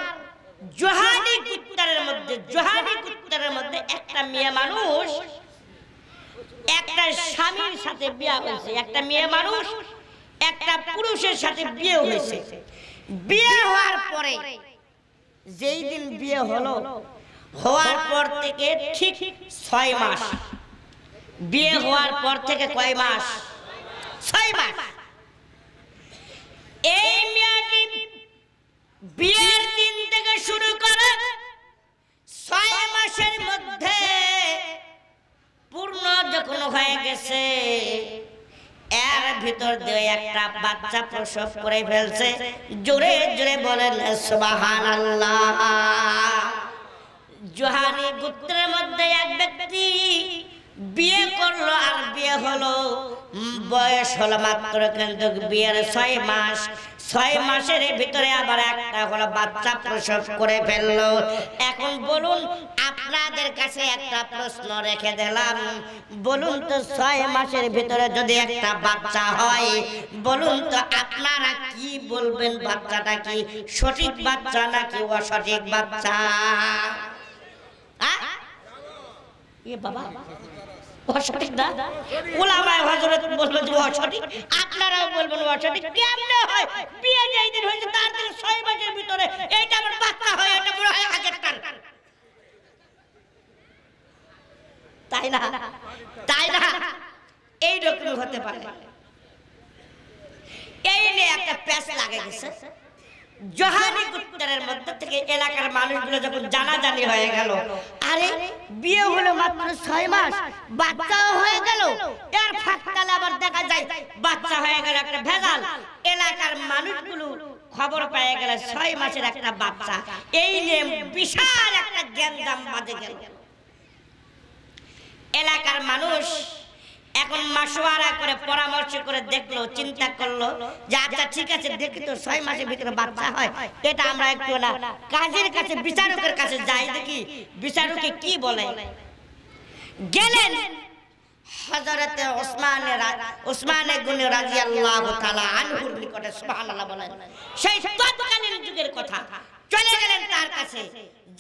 জুহানি গোত্রের মধ্যে একটা মেয়ে মানুষ একটা স্বামীর সাথে বিয়ে হয়েছে, একটা মেয়ে মানুষ একটা পুরুষের সাথে বিয়ে হয়েছে। বিয়ে হওয়ার পরে যেই দিন বিয়ে হলো, হওয়ার পর থেকে ঠিক 6 মাস, বিয়ে হওয়ার পর থেকে কয় মাস? 6 মাস। এই মেয়েটি বিয়ের দিন থেকে শুরু করে 6 মাসের মধ্যে পূর্ণ যখন হয়ে গেছে, এর ভিতর দিয়ে একটা বাচ্চা প্রসব করে ফেলছে। জোরে জোরে বলেন সুবহানাল্লাহ। জুহানি গোত্রের মধ্যে এক ব্যক্তি বিয়ে করলো, আর বিয়ে হলো, বয়স হলো মাত্র, কিন্তু বিয়ের 6 মাস। 6 মাসের ভিতরে আবার একটা হলো বাচ্চা প্রসব করে ফেললো। এখন বলুন, আপনাদের কাছে একটা প্রশ্ন রেখে দিলাম, বলুন তো 6 মাসের ভিতরে যদি একটা বাচ্চা হয়, বলুন তো আপনারা কি বলবেন? বাচ্চাটা কি সঠিক বাচ্চা নাকি অসঠিক বাচ্চা? বাবা অসঠিক না? উলামায়ে হযরত বলবেন যে অসঠিক, আপনারাও বলবেন অসঠিক। কেমনে হয়? বিয়ে যেই দিন হয়েছে তার থেকে 6 মাসের ভিতরে এইটা আমার বাচ্চা হয়, এটা মনে হয় আগেরটার। তাই না? তাই না? এইরকম হতে পারে। এই নিয়ে একটা প্যাচ লাগে গেছে। জুহানি গোত্রের মধ্যে থেকে এলাকার মানুষগুলো যখন জানাজানি হয়ে গেল, আরে বিয়ে হলো মাত্র 6 মাস, বাচ্চাও হয়ে গেল, এর ফাঁকতালে আবার দেখা যায় বাচ্চা হয়ে গেল, একটা ভেজাল। এলাকার মানুষগুলো খবর পেয়ে গেল 6 মাসের একটা বাচ্চা। এই নিয়ে বিশাল একটা গ্যাঞ্জাম বাজে গেল। এলাকার মানুষ এখন মাসওয়ারা করে পরামর্শ করে দেখলো, চিন্তা করলো যে আচ্ছা ঠিক আছে, দেখি তো 6 মাসের ভিতরে বাচ্চা হয়, এটা আমরা একটু না কাজীর কাছে, বিচারকের কাছে যাই, দেখি বিচারকে কি বলে। গেলেন হযরতে ওসমান গনি রাদিয়াল্লাহু তাআলা আনহুর নিকটে। সুবহানাল্লাহ বলেন। সেই তৎকালীন যুগের কথা। চলে গেলেন তার কাছে।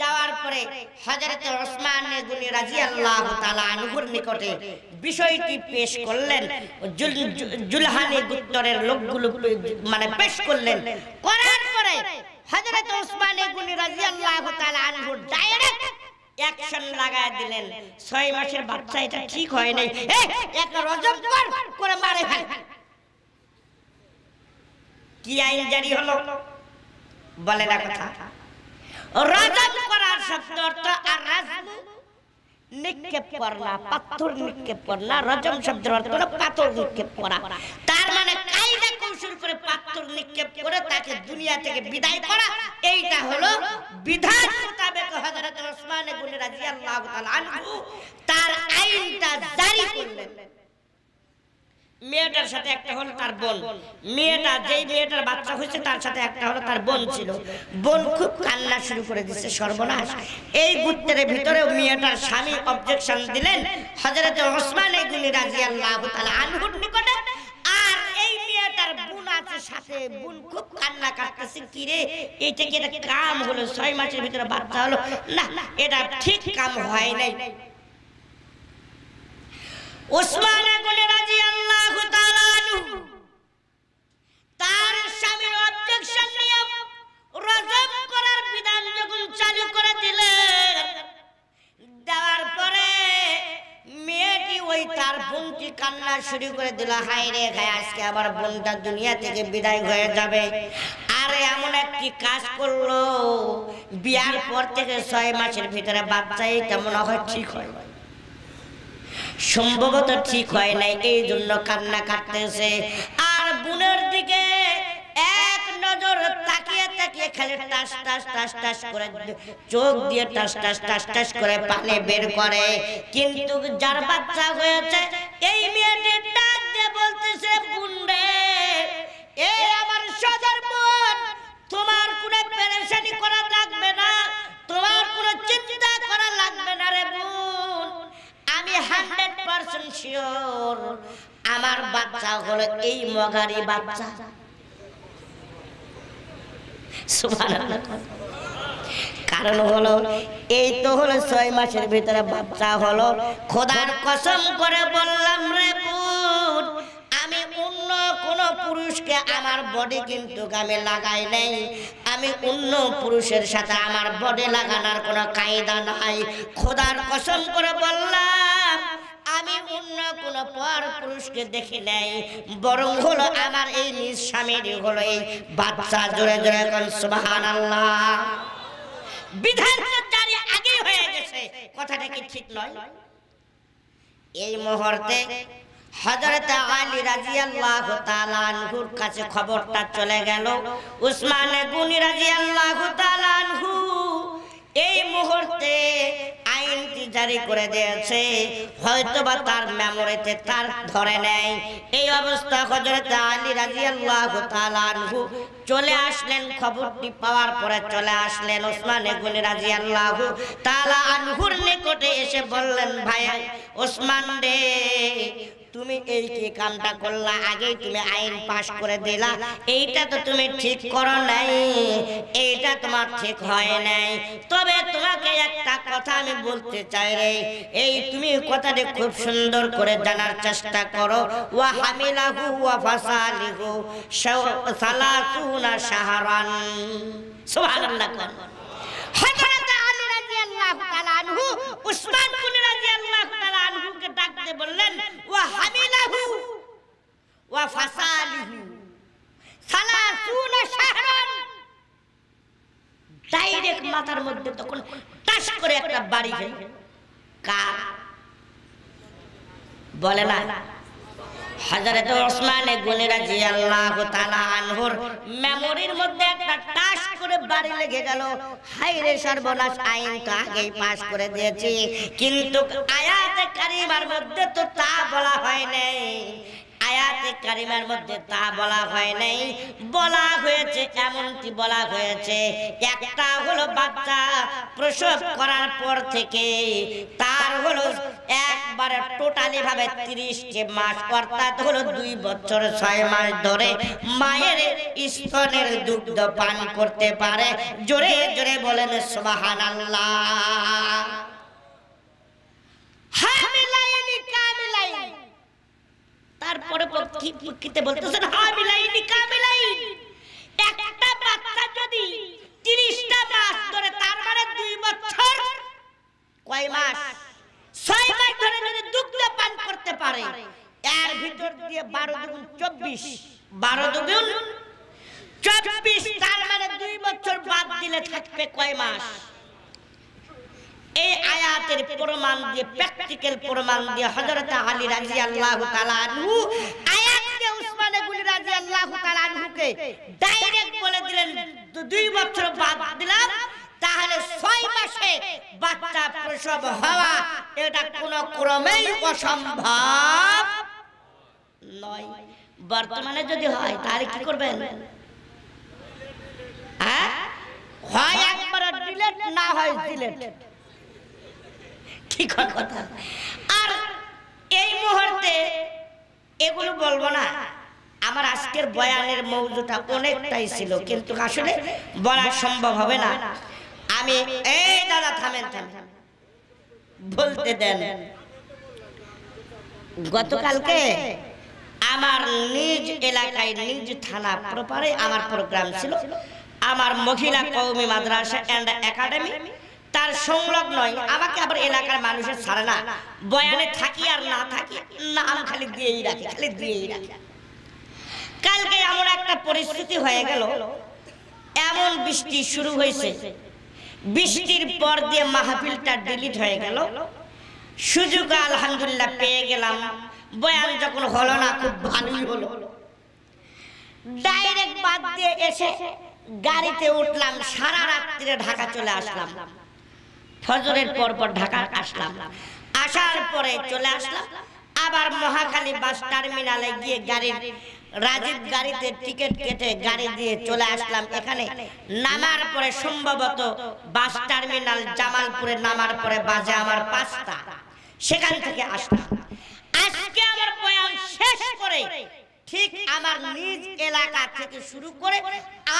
যাওয়ার পরে হযরতে ওসমান গনি রাদিয়াল্লাহু তাআলা আনহুর নিকটে বিষয়টি পেশ করলেন। জুলহানি গোত্রের লোকগুলো মানে পেশ করলেন। করার পরে হযরতে ওসমান গনি রাদিয়াল্লাহু তাআলা আনহু ডাইরেক্ট অ্যাকশন লাগায় দিলেন। 6 মাসের বাচ্চা, এটা ঠিক হয় নাই, একটা রজম করে মারে ফেল। কি আইন জারি হলো বলে না কথা? রজম করার শব্দ অর্থ আর রাজমু নিক্ষেপ করা, পাথর নিক্ষেপ করা। রজম শব্দের অর্থ হলো পাথর নিক্ষেপ করা। তার মানে কায়দা কৌশল করে পাথর নিক্ষেপ করে তাকে দুনিয়া থেকে বিদায় করা। এইটা হলো বিধান মোতাবেক হযরত ওসমান গনি রাদিয়াল্লাহু তাআলা আনহু তার আইনটা জারি করলেন। মেয়েটার সাথে একটা হলো তার বোন। মেয়েটা যেই মেয়েটার বাচ্চা হয়েছে তার সাথে একটা হলো তার বোন ছিল। বোন খুব কান্না শুরু করে দিচ্ছে, সর্বনাশ। এই গুত্রের ভিতরে মেয়েটার স্বামী অবজেকশন দিলেন হযরত ওসমান গনি রাদিয়াল্লাহু তাআলা আনহুর নিকটে। আর এই মেয়েটার বোন আছে সাথে, বোন খুব কান্না কাটতেছে, কি রে এটা কি একটা কাম হলো? 6 মাসের ভিতরে বাচ্চা হলো, না এটা ঠিক কাম হয় নাই। ওসমান গনি রাদিয়াল্লাহু তাআলা আনহু তার স্বামীর অবজেকশন নিয়ে রজম করার বিধান যখন চালু করে দিলেন, দেওয়ার পরে মেয়েটি ওই তার বোনটি কান্না শুরু করে দিল, হায় রে হায়, আজকে আমার বোনটা দুনিয়া থেকে বিদায় হয়ে যাবে। আর এমন একটি কাজ করলো, বিয়ার পর থেকে 6 মাসের ভিতরে বাচ্চা, এটা মনে হয় ঠিক হয়, সম্ভবত ঠিক হয় নাই, এই জন্য কান্না কাটতেছে। আর বোনের দিকে এক নজর তাকিয়ে তাকিয়ে খালি টাস টাস টাস টাস করে চোখ দিয়ে টাস টাস টাস টাস করে পানি বের করে। কিন্তু যার বাচ্চা হয়েছে এই মেয়েটি ডাক দিয়ে বলতেছে, বোন রে, এই আমার সদর বোন, তোমার কোনো পেরেশানি করা লাগবে না, তোমার কোনো চিন্তা করা লাগবে না রে বোন, আমি 100% শিওর আমার বাচ্চা হলো এই মগারি বাচ্চা। সুবহানাল্লাহ। কারণ হলো এই তো হলো 6 মাসের ভিতরে বাচ্চা হলো। খোদার কসম করে বললাম রে বোন, আমি অন্য কোন পুরুষকে আমার বডি কিন্তু আমি লাগাই নাই, আমি অন্য পুরুষের সাথে আমার বডি লাগানোর কোনো কায়দা নাই। খোদার কসম করে বললাম, আমি অন্য কোন পর পুরুষকে দেখি নাই, বরং হলো আমার এই নিজ স্বামীর হলো এই বাচ্চা। জোরে জোরে কোন সুবহানাল্লাহ। বিধান জারি আগে হয়ে গেছে, কথাটা কি ঠিক নয়? এই মুহূর্তে হযরত আলী রাদিয়াল্লাহু তাআলা আনহুর কাছে খবরটা চলে গেল। ওসমান গনি রাদিয়াল্লাহু তাআলা আনহু এই মুহূর্তে আইনটি জারি করে দিয়েছে, হয়তোবা তার মেমোরিতে তার ধরে নেয়। এই অবস্থা হযরত আলী রাদিয়াল্লাহু তাআলা আনহু চলে আসলেন। খবরটি পাওয়ার পরে চলে আসলেন ওসমান গনি রাদিয়াল্লাহু তাআলা আনহুর নিকটে এসে বললেন, ভাই ওসমান রে, তুমি এই কি কামটা করলা? আগেই তুমি আইন পাশ করে দিলা, এইটা তো তুমি ঠিক করো নাই, এইটা তোমার ঠিক হয় নাই। তবে তোমাকে একটা কথা আমি বলতে চাই রে, এই তুমি কথাটি খুব সুন্দর করে জানার চেষ্টা করো। ওয়া হামিলাহু ওয়া ফাসালিহু সালাসুনা শাহরান। সুবহানাল্লাহ। হযরত আলী রাদিয়াল্লাহু তাআলা আনহু উসমান গনি রাদিয়াল্লাহু তাআলা আনহুকে ডাকতে বললেন, ওয়া হামিলাহু ওয়া ফাসালিহু সালাসুনা শাহরান। ডাইরেক্ট মাথার মধ্যে তখন টাস করে একটা বাড়ি গেল। কার বলে না? হযরত ওসমান গনি রাদিয়াল্লাহু তাআলা আনহুর মেমোরির মধ্যে একটা টাস করে বাড়ি লেগে গেল। হায় রে সর্বনাশ, আইন তো আগেই পাস করে দিয়েছি, কিন্তু আয়াতে কারিমার মধ্যে তো তা বলা হয় নাই। আয়াতে কারিমার মধ্যে তা বলা হয় নাই, বলা হয়েছে এমনটি বলা হয়েছে, একটা হলো বাচ্চা প্রসব করার পর থেকে তার হলো একবারে টোটালি ভাবে 30 মাস, অর্থাৎ হলো 2 বছর 6 মাস ধরে মায়ের স্তনের দুগ্ধ পান করতে পারে। জোরে জোরে বলেন সুবহানাল্লাহ। হামিলাইনি কামিলাইন, তারপরে কিতে বলতেছেন হামিলাইনি কামিলাইন। একটা বাচ্চা যদি 30টা মাস ধরে, তার মানে 2 বছর কয় মাস, 6 মাস ধরে যদি দুগ্ধ পান করতে পারে, এর ভিতর দিয়ে 12 দুগুণ 24, 12 দুগুণ 24, তার মানে 2 বছর বাদ দিলে থাকবে কয় মাস? এই আয়াতের প্রমাণ দিয়ে, প্র্যাকটিক্যাল প্রমাণ দিয়ে হযরত আলী রাদিয়াল্লাহু তাআলা আনহু আয়াত দিয়ে ওসমান গনি রাদিয়াল্লাহু তাআলা আনহুকে ডাইরেক্ট বলে দিলেন 2 বছর বাদ দিলাম, তাহলে 6 মাসে বাচ্চা প্রসব হওয়া এটা কোনো ক্রমেই অসম্ভব নয়। বর্তমানে যদি হয় তাহলে কি করবেন? হ্যাঁ, হয় একবার ডিলেট, না হয় ডিলেট। ঠিক কথা। আর এই মুহূর্তে এগুলো বলবো না, আমার আজকের বয়ানের মৌজুটা অনেকটাই ছিল, কিন্তু আসলে বলা সম্ভব হবে না। আমি এই দাদা থামেন, বলতে দেন। গতকালকে আমার নিজ এলাকায়, নিজ থানা প্রপারে আমার প্রোগ্রাম ছিল। আমার মহিলা কওমি মাদ্রাসা এন্ড একাডেমি, তার সংলগ্নই আমাকে আবার এলাকার মানুষের ছাড়ে না, বয়ানে থাকি আর না থাকি নাম খালি দিয়েই রাখি, খালি দিয়েই রাখি। কালকে এমন একটা পরিস্থিতি হয়ে গেল, এমন বৃষ্টি শুরু হয়েছে, বৃষ্টির পর দিয়ে মাহফিলটা ডিলিট হয়ে গেল। সুযোগ আলহামদুলিল্লাহ পেয়ে গেলাম, বয়ান যখন হলো না খুব ভালোই হলো। ডাইরেক্ট বাদ দিয়ে এসে গাড়িতে উঠলাম, সারা রাত্রিরে ঢাকা চলে আসলাম। ফজরের পর ঢাকা আসলাম, আসার পরে চলে আসলাম আবার মহাখালী বাস টার্মিনালে গিয়ে রাজীব গাড়িতে টিকিট কেটে গাড়ি দিয়ে চলে আসলাম এখানে। নামার পরে সম্ভবত বাস টার্মিনাল জামালপুরে নামার পরে বাজে আমার 5টা, সেখান থেকে আসলাম। আজকে আমার বয়ান শেষ করে ঠিক আমার নিজ এলাকা থেকে শুরু করে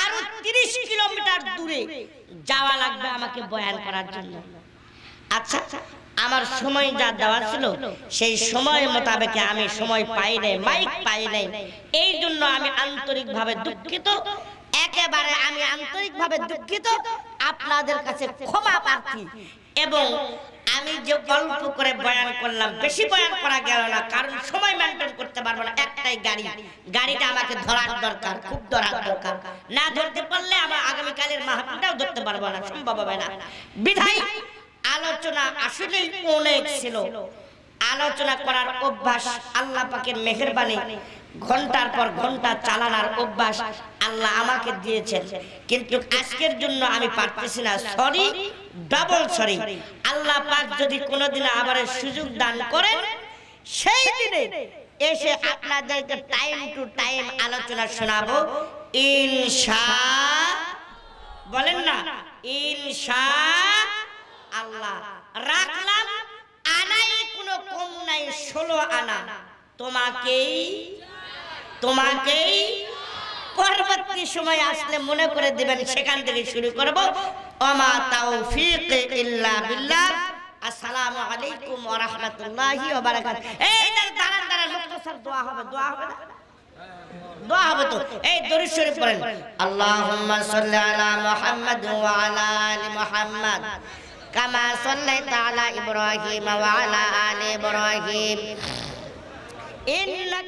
আরো 30 কিলোমিটার দূরে যাওয়া লাগবে আমাকে বয়ান করার জন্য। আচ্ছা, আমার সময় যা দেওয়া ছিল সেই সময় মোতাবেক আমি সময় পাই নাই, মাইক পাই নাই। এই জন্য আমি আন্তরিকভাবে দুঃখিত, একেবারে আমি আন্তরিকভাবে দুঃখিত, আপনাদের কাছে ক্ষমা প্রার্থী। এবং আমি যে অল্প করে বয়ান করলাম, বেশি বয়ান করা গেল না, কারণ সময় মেনটেন করতে পারবো না। একটাই গাড়িটা আমাকে ধরার দরকার, খুব ধরার দরকার। না ধরতে পারলে আমার আগামীকালের মাহফিলটাও ধরতে পারবো না, সম্ভব হবে না। বিধায় আলোচনা আসলে অনেক ছিল, আলোচনা করার অভ্যাস আল্লাহ পাকের মেহেরবানি, ঘন্টার পর ঘন্টা চালানোর অভ্যাস আল্লাহ আমাকে দিয়েছেন, কিন্তু আজকের জন্য আমি পারতেছি না। Sorry, double sorry. আল্লাহ পাক যদি কোনোদিন আবার সুযোগ দান করেন, সেই দিনে এসে আপনাদেরকে টাইম টু টাইম আলোচনা শোনাবো ইনশাআল্লাহ। বলেন না ইনশাআল্লাহ। রাখলাম আনাই কোনো কম নাই, 16 আনা। তোমাকেই পরবর্তী সময় আসলে মনে করে দিবেন, সেখান থেকে শুরু করব। ওমা তাওফীক ইল্লা বিল্লাহ। আসসালামু আলাইকুম ওয়া রাহমাতুল্লাহি ওয়া বারাকাতুহু। এই দাঁড়ান, মুক্তাসার দোয়া হবে, দোয়া হবে তো। এই দরুদ শরীফ পড়েন। আল্লাহুম্মা সাল্লি আলা মুহাম্মাদ ওয়া আলা আলি মুহাম্মাদ কামা সাল্লাইতা আলা ইব্রাহিম ওয়া আলা আলি ইব্রাহিম ইন্নাকা